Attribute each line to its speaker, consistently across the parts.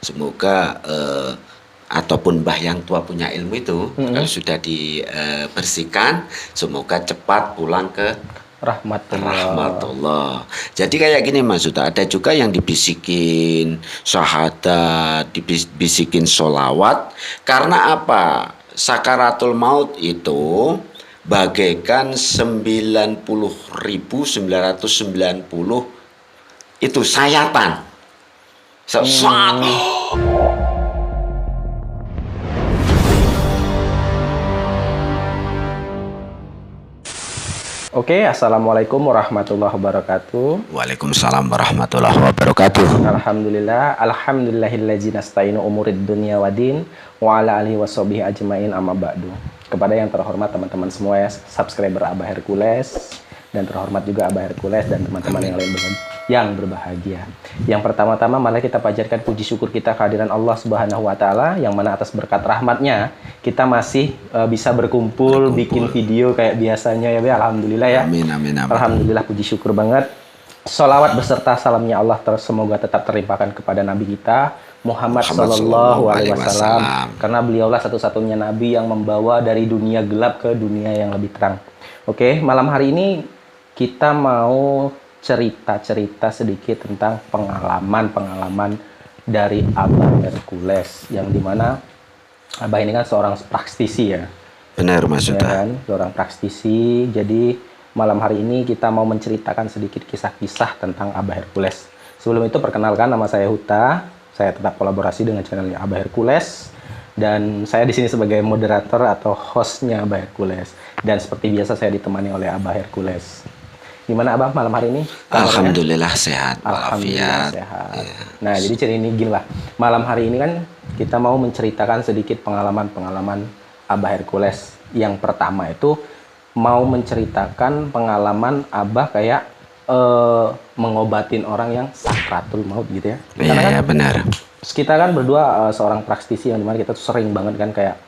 Speaker 1: Semoga ataupun mbah yang tua punya ilmu itu kalau sudah dibersihkan, semoga cepat pulang ke rahmatullah. Jadi kayak gini Mas Uta, ada juga yang dibisikin syahadat, dibisikin sholawat. Karena apa? Sakaratul maut itu bagaikan 90.990 itu sayatan.
Speaker 2: Oke, assalamualaikum warahmatullahi wabarakatuh.
Speaker 1: Waalaikumsalam warahmatullahi wabarakatuh.
Speaker 2: Alhamdulillah, alhamdulillahillazi nasta'inu umurid dunya wadin wa ala alihi washabihi ajmain amma ba'du. Kepada yang terhormat teman-teman semua ya, subscriber Abah Hercules, dan terhormat juga Abah Hercules dan teman-teman yang lain yang berbahagia. Yang pertama-tama mari kita panjatkan puji syukur kita kehadiran Allah Subhanahu wa taala yang mana atas berkat rahmatnya kita masih bisa berkumpul, bikin video kayak biasanya ya, alhamdulillah ya.
Speaker 1: Amin, amin, amin.
Speaker 2: Alhamdulillah, puji syukur banget. Sholawat beserta salamnya Allah semoga tetap terlimpahkan kepada Nabi kita Muhammad Sallallahu Alaihi Wasallam, karena beliaulah satu-satunya Nabi yang membawa dari dunia gelap ke dunia yang lebih terang. Oke, malam hari ini kita mau cerita-cerita sedikit tentang pengalaman dari Abah Hercules, yang dimana Abah ini kan seorang praktisi ya.
Speaker 1: Benar Mas Uta.
Speaker 2: Ya kan? Seorang praktisi. Jadi malam hari ini kita mau menceritakan sedikit kisah-kisah tentang Abah Hercules. Sebelum itu perkenalkan, nama saya Huta. Saya tetap kolaborasi dengan channelnya Abah Hercules. Dan saya di sini sebagai moderator atau hostnya Abah Hercules. Dan seperti biasa saya ditemani oleh Abah Hercules. Gimana Abah malam hari ini?
Speaker 1: Alhamdulillah sehat.
Speaker 2: Alhamdulillah sehat. Ya. Nah, jadi cerita ini gini lah. Malam hari ini kan kita mau menceritakan sedikit pengalaman-pengalaman Abah Hercules. Yang pertama itu mau menceritakan pengalaman Abah kayak mengobatin orang yang sakratul maut gitu ya.
Speaker 1: Iya, kan, ya, benar.
Speaker 2: Kita kan berdua seorang praktisi yang dimana kita tuh sering banget kan kayak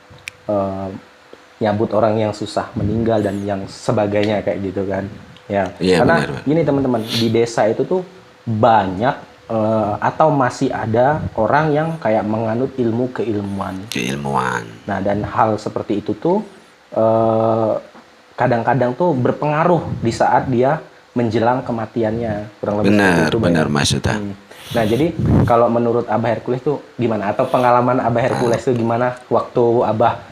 Speaker 2: nyabut orang yang susah meninggal dan yang sebagainya kayak gitu kan. Ya, karena benar. Gini teman-teman, di desa itu tuh banyak atau masih ada orang yang kayak menganut ilmu keilmuan. Nah, dan hal seperti itu tuh kadang-kadang tuh berpengaruh di saat dia menjelang kematiannya. Kurang lebih
Speaker 1: benar, benar Mas Uta.
Speaker 2: Nah, jadi kalau menurut Abah Hercules tuh gimana? Atau pengalaman Abah Hercules tuh gimana waktu Abah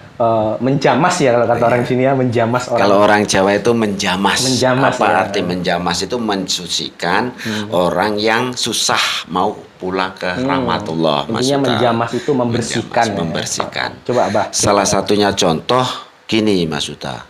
Speaker 2: menjamas ya, kalau kata orang sini ya, menjamas orang.
Speaker 1: Kalau orang Jawa itu menjamas. Apa
Speaker 2: ya,
Speaker 1: arti menjamas? Itu mensucikan orang yang susah mau pulang ke rahmatullah.
Speaker 2: Intinya menjamas itu membersihkan.
Speaker 1: Membersihkan.
Speaker 2: Coba Abah.
Speaker 1: Salah satunya contoh gini Mas Uta.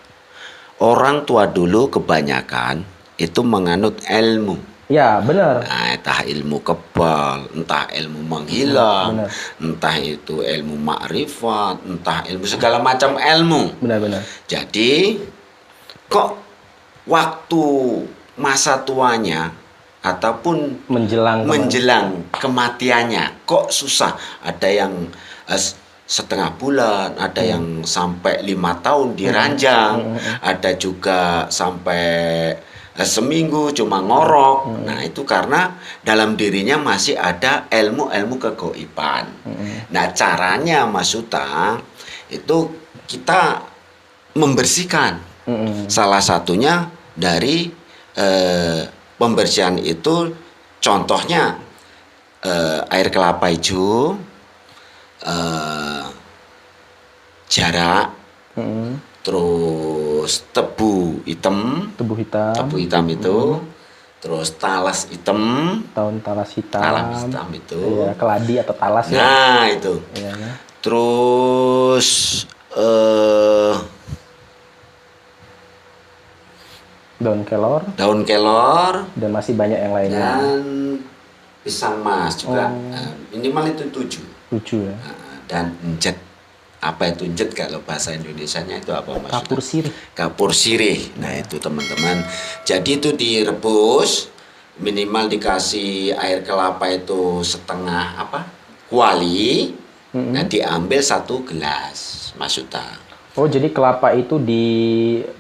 Speaker 1: Orang tua dulu kebanyakan itu menganut ilmu.
Speaker 2: Ya, benar.
Speaker 1: Nah, entah ilmu kebal, entah ilmu menghilang, entah itu ilmu makrifat, entah ilmu segala macam ilmu.
Speaker 2: Benar-benar.
Speaker 1: Jadi, kok waktu masa tuanya ataupun menjelang kematiannya kok susah? Ada yang setengah bulan, ada yang sampai 5 tahun diranjang, ada juga sampai seminggu cuma ngorok. Nah, itu karena dalam dirinya masih ada ilmu-ilmu kegoiban. Nah, caranya Mas Uta itu kita membersihkan. Salah satunya dari pembersihan itu contohnya air kelapa hijau, jarak, terus tebu hitam itu, terus talas hitam,
Speaker 2: talas hitam
Speaker 1: itu,
Speaker 2: ya, keladi atau talas ya.
Speaker 1: Nah itu, ya. Terus daun kelor,
Speaker 2: dan masih banyak yang lainnya.
Speaker 1: Dan pisang mas juga, minimal itu 7
Speaker 2: ya.
Speaker 1: Dan enjet. Apa itu enjet kalau bahasa Indonesianya itu apa Mas?
Speaker 2: Kapur sirih.
Speaker 1: Nah, itu teman-teman. Jadi itu direbus, minimal dikasih air kelapa itu setengah kuali. Nah, diambil 1 gelas Mas Uta.
Speaker 2: Oh, jadi kelapa itu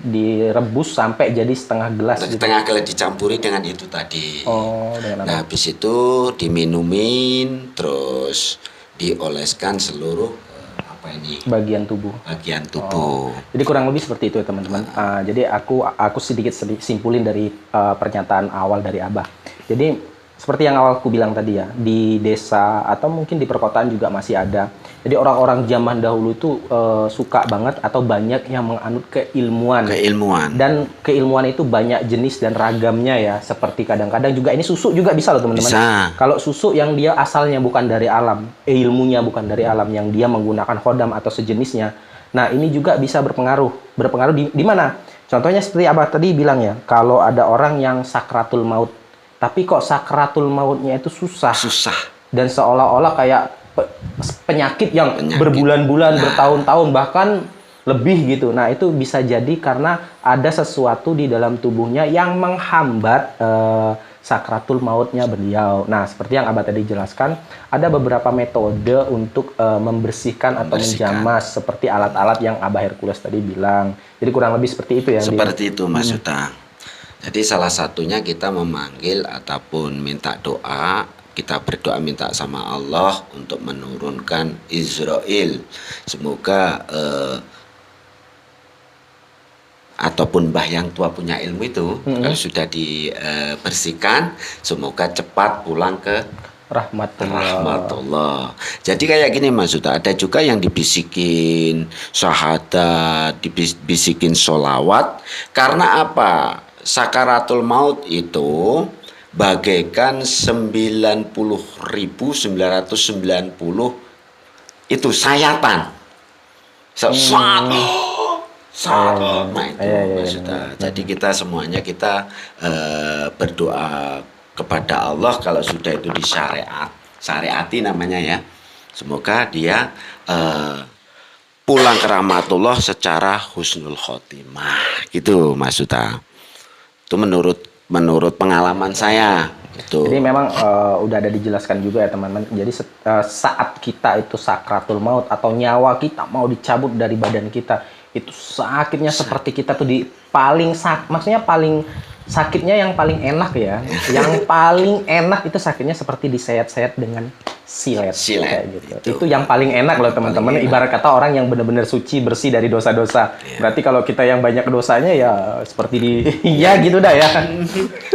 Speaker 2: direbus sampai jadi setengah gelas.
Speaker 1: Setengah gelas dicampuri dengan itu tadi.
Speaker 2: Oh, dengan apa?
Speaker 1: Nah, habis itu diminumin, terus dioleskan seluruh apa ini
Speaker 2: Bagian tubuh.
Speaker 1: bagian tubuh.
Speaker 2: Jadi kurang lebih seperti itu ya teman-teman. Jadi aku sedikit simpulin dari pernyataan awal dari Abah. Jadi seperti yang awal aku bilang tadi ya, di desa atau mungkin di perkotaan juga masih ada. Jadi orang-orang zaman dahulu itu suka banget atau banyak yang menganut keilmuan.
Speaker 1: Keilmuan.
Speaker 2: Dan keilmuan itu banyak jenis dan ragamnya ya. Seperti kadang-kadang juga ini susu juga bisa loh teman-teman.
Speaker 1: Bisa.
Speaker 2: Kalau susu yang dia asalnya bukan dari alam, ilmunya bukan dari alam, yang dia menggunakan khodam atau sejenisnya. Nah ini juga bisa berpengaruh. Berpengaruh di mana? Contohnya seperti Abah tadi bilang ya, kalau ada orang yang sakratul maut, tapi kok sakratul mautnya itu susah.
Speaker 1: Susah.
Speaker 2: Dan seolah-olah kayak penyakit yang berbulan-bulan, bertahun-tahun, bahkan lebih gitu. Nah, itu bisa jadi karena ada sesuatu di dalam tubuhnya yang menghambat sakratul mautnya beliau. Nah, seperti yang Abah tadi jelaskan, ada beberapa metode untuk membersihkan atau menjamas seperti alat-alat yang Abah Hercules tadi bilang. Jadi kurang lebih seperti itu ya.
Speaker 1: Seperti itu Mas Uta. Jadi salah satunya kita memanggil ataupun minta doa, kita berdoa minta sama Allah untuk menurunkan Israel. Semoga ataupun mbah yang tua punya ilmu itu kalau sudah dibersihkan, semoga cepat pulang ke rahmatullah. Jadi kayak gini Mas Uta, ada juga yang dibisikin syahadat, dibisikin sholawat. Karena apa? Sakaratul maut itu bagaikan 90.990 itu sayatan. Nah itu maksudnya. Jadi kita semuanya kita berdoa kepada Allah kalau sudah itu syariati namanya ya. Semoga dia pulang ke rahmatullah secara husnul khotimah. Gitu Mas Uta. Itu menurut pengalaman saya gitu.
Speaker 2: Jadi memang udah ada dijelaskan juga ya teman-teman. Jadi saat kita itu sakratul maut atau nyawa kita mau dicabut dari badan kita, itu sakitnya seperti kita tuh maksudnya paling sakitnya yang paling enak ya. Yang paling enak itu sakitnya seperti disayat-sayat dengan silet. Kayak gitu. Itu yang paling enak loh teman-teman. Ibarat kata orang yang benar-benar suci, bersih dari dosa-dosa. Berarti kalau kita yang banyak dosanya ya seperti ya gitu dah ya.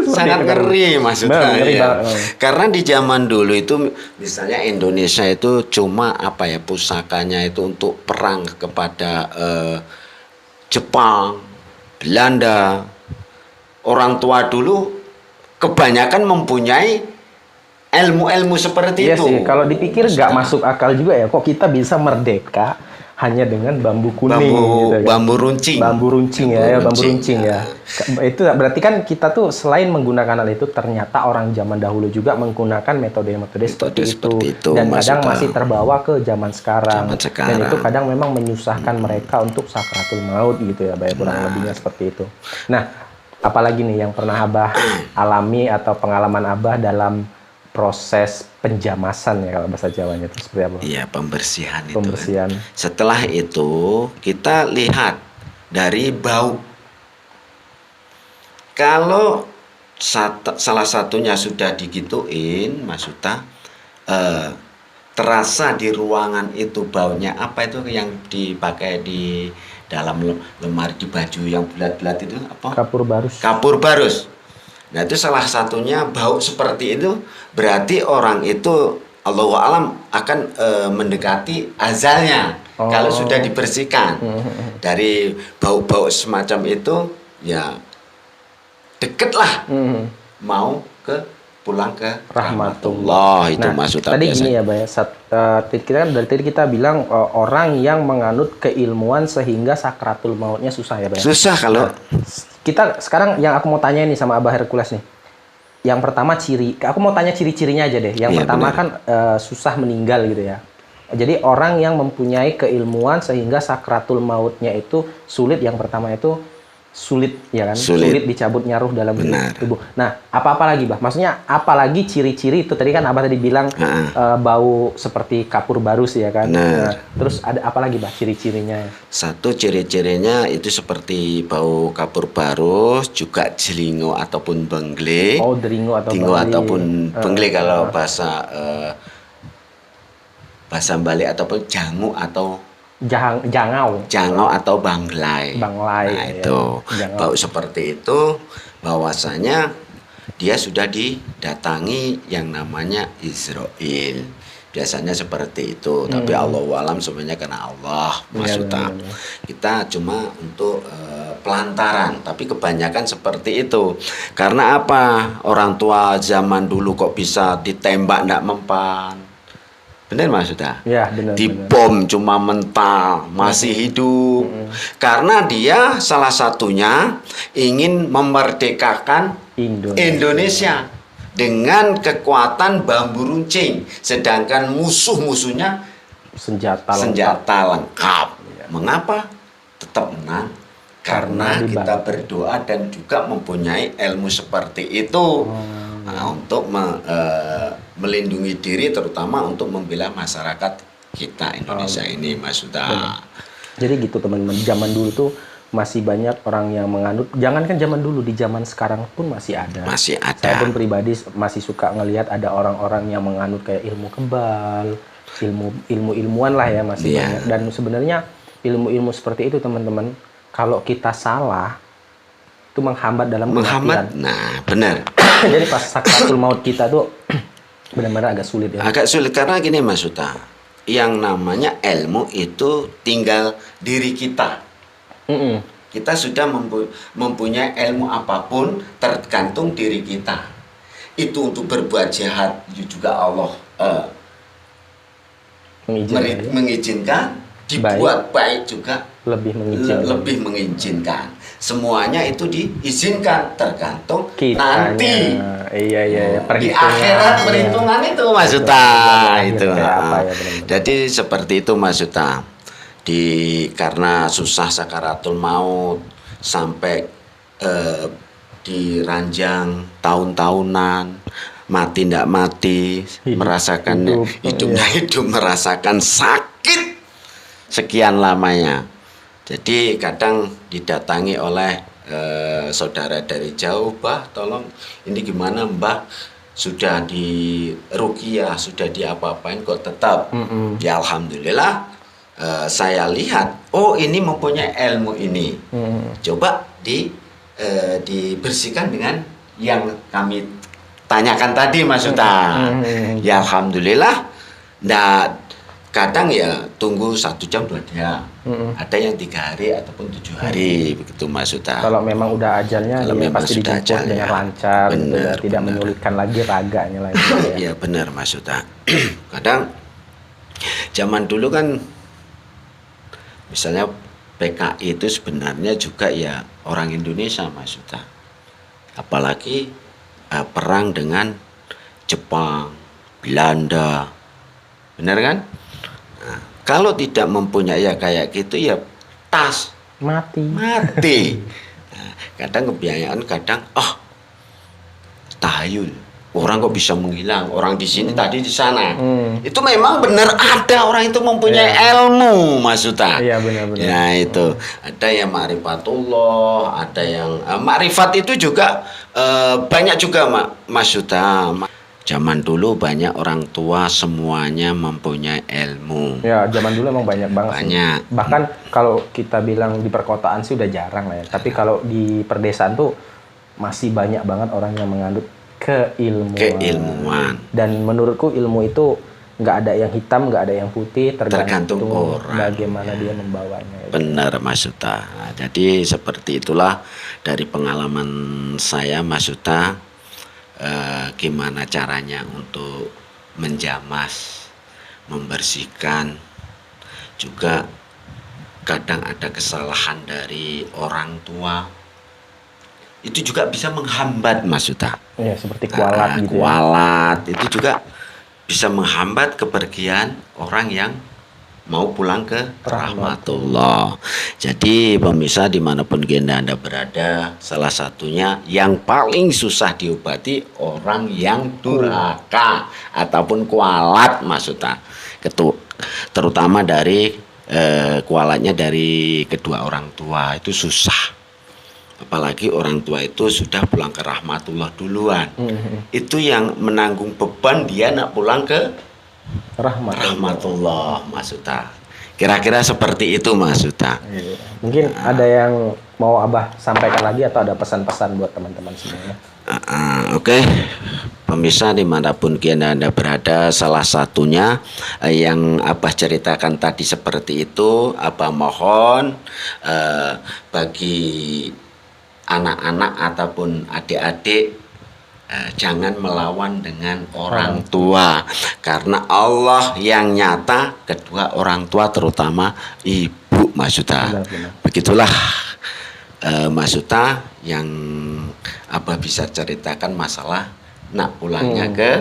Speaker 1: Sangat ngeri maksudnya.
Speaker 2: Ngeri
Speaker 1: ya. Karena di zaman dulu itu misalnya Indonesia itu cuma apa ya, pusakanya itu untuk perang kepada Jepang, Belanda. Orang tua dulu kebanyakan mempunyai ilmu-ilmu seperti
Speaker 2: iya
Speaker 1: itu.
Speaker 2: Sih, kalau dipikir nggak masuk akal juga ya, kok kita bisa merdeka hanya dengan bambu kuning gitu kan.
Speaker 1: Bambu runcing.
Speaker 2: Bambu runcing ya. Itu berarti kan kita tuh selain menggunakan hal itu, ternyata orang zaman dahulu juga menggunakan metode-metode seperti itu. Dan kadang masih terbawa ke zaman sekarang. Dan itu kadang memang menyusahkan mereka untuk sakratul maut gitu ya, kurang lebihnya seperti itu. Nah, apalagi nih yang pernah Abah alami atau pengalaman Abah dalam proses penjamasan ya kalau bahasa Jawanya itu seperti apa?
Speaker 1: Iya, pembersihan.
Speaker 2: Pembersihan.
Speaker 1: Setelah itu kita lihat dari bau. Kalau salah satunya sudah digituin, Mas Uta, terasa di ruangan itu baunya apa itu yang dipakai di dalam lemari di baju yang bulat-bulat itu apa?
Speaker 2: Kapur barus.
Speaker 1: Kapur barus. Nah itu salah satunya bau seperti itu, berarti orang itu Allahu alam akan mendekati azalnya. Kalau sudah dibersihkan dari bau-bau semacam itu, ya deket lah mau pulang ke rahmatullah. Itu maksud
Speaker 2: tadi gini ya Bay, kita kan dari tadi kita bilang orang yang menganut keilmuan sehingga sakratul mautnya susah ya Bay.
Speaker 1: Susah kalau
Speaker 2: kita sekarang yang aku mau tanya nih sama Abah Hercules nih. Yang pertama aku mau tanya ciri-cirinya aja deh. Yang pertama bener. Kan susah meninggal gitu ya. Jadi orang yang mempunyai keilmuan sehingga sakratul mautnya itu sulit, yang pertama itu sulit ya kan, sulit dicabutnya ruh dalam tubuh. Nah, apa lagi Bah? Maksudnya apalagi ciri-ciri itu tadi kan Abah tadi bilang bau seperti kapur barus ya kan. Nah, terus ada apa lagi Bah ciri-cirinya?
Speaker 1: Satu ciri-cirinya itu seperti bau kapur barus, juga jelingo ataupun bengle.
Speaker 2: Oh, deringo atau
Speaker 1: ataupun bengle kalau bahasa bahasa Bali ataupun
Speaker 2: Jangau.
Speaker 1: jangau atau banglai.
Speaker 2: Banglai,
Speaker 1: Nah,
Speaker 2: ya.
Speaker 1: itu
Speaker 2: Jangau.
Speaker 1: bau seperti itu, bahwasanya dia sudah didatangi yang namanya Israel. Biasanya seperti itu, tapi Allahu alam sebenarnya karena Allah, Mas
Speaker 2: Iya,
Speaker 1: Uta.
Speaker 2: benar-benar.
Speaker 1: Kita cuma untuk pelantaran, tapi kebanyakan seperti itu. Karena apa? Orang tua zaman dulu kok bisa ditembak ndak mempan. Benar Mas Uta?
Speaker 2: Ya, benar.
Speaker 1: Dibom cuma mental, masih hidup. Karena dia salah satunya ingin memerdekakan Indonesia dengan kekuatan bambu runcing, sedangkan musuh-musuhnya senjata lengkap. Mengapa tetap menang? Karena kita berdoa dan juga mempunyai ilmu seperti itu. Nah, untuk melindungi diri, terutama untuk membela masyarakat kita Indonesia ini, Mas Uta.
Speaker 2: Jadi gitu teman-teman, zaman dulu tuh masih banyak orang yang menganut, jangankan zaman dulu, di zaman sekarang pun masih ada.
Speaker 1: Masih ada.
Speaker 2: Saya pun pribadi masih suka ngelihat ada orang-orang yang menganut kayak ilmu kebal, ilmuwan lah ya, masih banyak. Dan sebenarnya ilmu-ilmu seperti itu teman-teman, kalau kita salah itu menghambat dalam kematian.
Speaker 1: Nah, benar.
Speaker 2: Jadi pas sakaratul maut kita tuh benar-benar agak sulit ya.
Speaker 1: Agak sulit karena gini Mas Uta, yang namanya ilmu itu tinggal diri kita. Kita sudah mempunyai ilmu apapun, tergantung diri kita. Itu untuk berbuat jahat juga Allah mengizinkan, dibuat baik juga
Speaker 2: lebih
Speaker 1: mengizinkan. Semuanya itu diizinkan, tergantung
Speaker 2: kitanya. Nanti
Speaker 1: di akhirat perhitungan itu Mas Uta itu. Jadi seperti itu Mas Uta. Karena susah sakaratul maut sampai diranjang tahun-tahunan, mati ndak mati, merasakan hidup merasakan sakit sekian lamanya. Jadi kadang didatangi oleh saudara dari jauh, "Bah, tolong ini gimana Mbah? Sudah di ruqyah, sudah diapa-apain kok tetap." Ya alhamdulillah. Saya lihat, oh ini mempunyai ilmu ini. Coba dibersihkan dengan yang kami tanyakan tadi Mas Uta. Ya alhamdulillah. Nah, kadang ya tunggu 1 jam 2 jam. Ada yang 3 hari ataupun 7 hari begitu Mas Uta.
Speaker 2: Kalau memang udah ajalnya, dia pasti dijemput dengan lancar,
Speaker 1: bener,
Speaker 2: tidak menyulitkan lagi raganya lagi.
Speaker 1: Ya benar Mas Uta. Kadang zaman dulu kan, misalnya PKI itu sebenarnya juga ya orang Indonesia Mas Uta. Apalagi perang dengan Jepang, Belanda. Benar kan? Nah, kalau tidak mempunyai ya kayak gitu ya mati. Nah, kadang kebiasaan, kadang tahayul. Orang kok bisa menghilang, orang di sini tadi di sana. Itu memang benar ada orang itu mempunyai ilmu Mas Uta.
Speaker 2: Iya benar-benar.
Speaker 1: Nah itu ada yang ma'rifatullah, ada yang ma'rifat itu juga banyak juga Mas Uta. Zaman dulu banyak orang tua semuanya mempunyai ilmu.
Speaker 2: Ya zaman dulu emang banyak banget.
Speaker 1: Banyak.
Speaker 2: Sih. Bahkan kalau kita bilang di perkotaan sih udah jarang lah ya. Tapi kalau di perdesaan tuh masih banyak banget orang yang menganut keilmuan. Dan menurutku ilmu itu nggak ada yang hitam, nggak ada yang putih, tergantung orang bagaimana dia membawanya.
Speaker 1: Benar Mas Uta. Jadi seperti itulah dari pengalaman saya Mas Uta, gimana caranya untuk menjamas, membersihkan. Juga kadang ada kesalahan dari orang tua, itu juga bisa menghambat Mas Uta.
Speaker 2: Ya, seperti kualat gitu.
Speaker 1: Kualat itu juga bisa menghambat kepergian orang yang mau pulang ke rahmatullah. Jadi pemirsa dimanapun Anda berada, salah satunya yang paling susah diobati orang yang durhaka ataupun kualat Mas Uta. Terutama dari kualatnya dari kedua orang tua itu susah. Apalagi orang tua itu sudah pulang ke rahmatullah duluan. Itu yang menanggung beban dia nak pulang ke rahmatullah, Mas Uta. Kira-kira seperti itu, Mas Uta.
Speaker 2: Iya. Mungkin ada yang mau Abah sampaikan lagi atau ada pesan-pesan buat teman-teman semuanya?
Speaker 1: Oke, pemirsa dimanapun Anda berada, salah satunya yang Abah ceritakan tadi seperti itu, Abah mohon bagi anak-anak ataupun adik-adik jangan melawan dengan orang tua, karena Allah yang nyata, kedua orang tua terutama ibu, Mas Uta.
Speaker 2: Benar.
Speaker 1: Begitulah Mas Uta yang Abah bisa ceritakan masalah nak pulangnya ke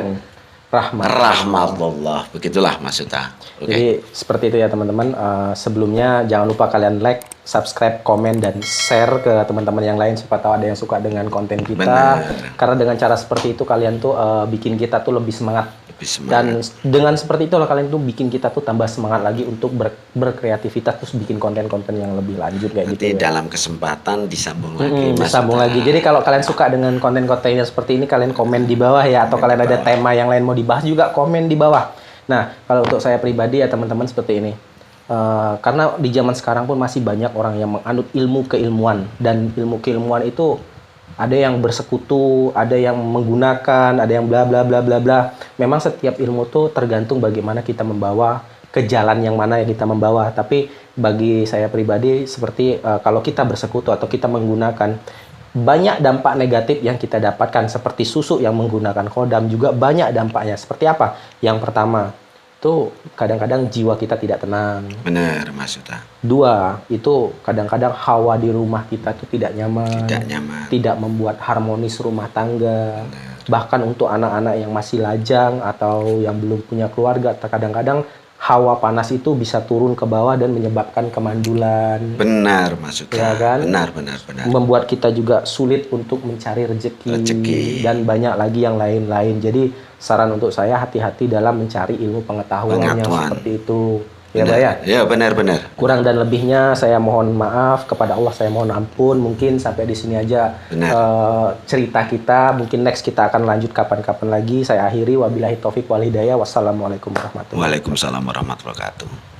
Speaker 1: rahmatullah. Begitulah Mas Uta.
Speaker 2: Jadi seperti itu ya teman-teman. Sebelumnya jangan lupa kalian like, subscribe, komen, dan share ke teman-teman yang lain supaya tahu ada yang suka dengan konten kita.
Speaker 1: Benar.
Speaker 2: Karena dengan cara seperti itu kalian tuh bikin kita tuh lebih semangat. Dan
Speaker 1: semangat.
Speaker 2: dengan seperti itulah kalian tuh bikin kita tuh tambah semangat lagi untuk berkreativitas terus bikin konten-konten yang lebih lanjut kayak
Speaker 1: Nanti
Speaker 2: gitu ya.
Speaker 1: dalam kesempatan disambung lagi. Mas
Speaker 2: Disambung
Speaker 1: Uta.
Speaker 2: lagi. Jadi kalau kalian suka dengan konten-konten yang seperti ini, kalian komen di bawah ya. Atau kalian ada tema yang lain mau dibahas juga komen di bawah. Nah, kalau untuk saya pribadi ya teman-teman seperti ini. Karena di zaman sekarang pun masih banyak orang yang menganut ilmu keilmuan. Dan ilmu keilmuan itu ada yang bersekutu, ada yang menggunakan, ada yang bla bla bla bla bla. Memang setiap ilmu tuh tergantung bagaimana kita membawa ke jalan yang mana yang kita membawa. Tapi bagi saya pribadi seperti kalau kita bersekutu atau kita menggunakan, banyak dampak negatif yang kita dapatkan, seperti susu yang menggunakan kodam juga banyak dampaknya. Seperti apa? Yang pertama, itu kadang-kadang jiwa kita tidak tenang.
Speaker 1: Benar, Mas Uta.
Speaker 2: Dua, itu kadang-kadang hawa di rumah kita itu tidak nyaman.
Speaker 1: Tidak nyaman.
Speaker 2: Tidak membuat harmonis rumah tangga. Bahkan untuk anak-anak yang masih lajang atau yang belum punya keluarga, kadang-kadang hawa panas itu bisa turun ke bawah dan menyebabkan kemandulan.
Speaker 1: Benar, Mas Uta.
Speaker 2: Ya kan?
Speaker 1: Benar.
Speaker 2: Membuat kita juga sulit untuk mencari rezeki. Dan banyak lagi yang lain-lain. Jadi saran untuk saya, hati-hati dalam mencari ilmu pengetahuan yang seperti itu. Ya, Pak ya?
Speaker 1: Ya, benar.
Speaker 2: Kurang dan lebihnya saya mohon maaf, kepada Allah saya mohon ampun. Mungkin sampai di sini aja cerita kita. Mungkin next kita akan lanjut kapan-kapan lagi. Saya akhiri, wabillahi taufik wal hidayah. Wassalamualaikum warahmatullahi wabarakatuh.
Speaker 1: Waalaikumsalam warahmatullahi wabarakatuh.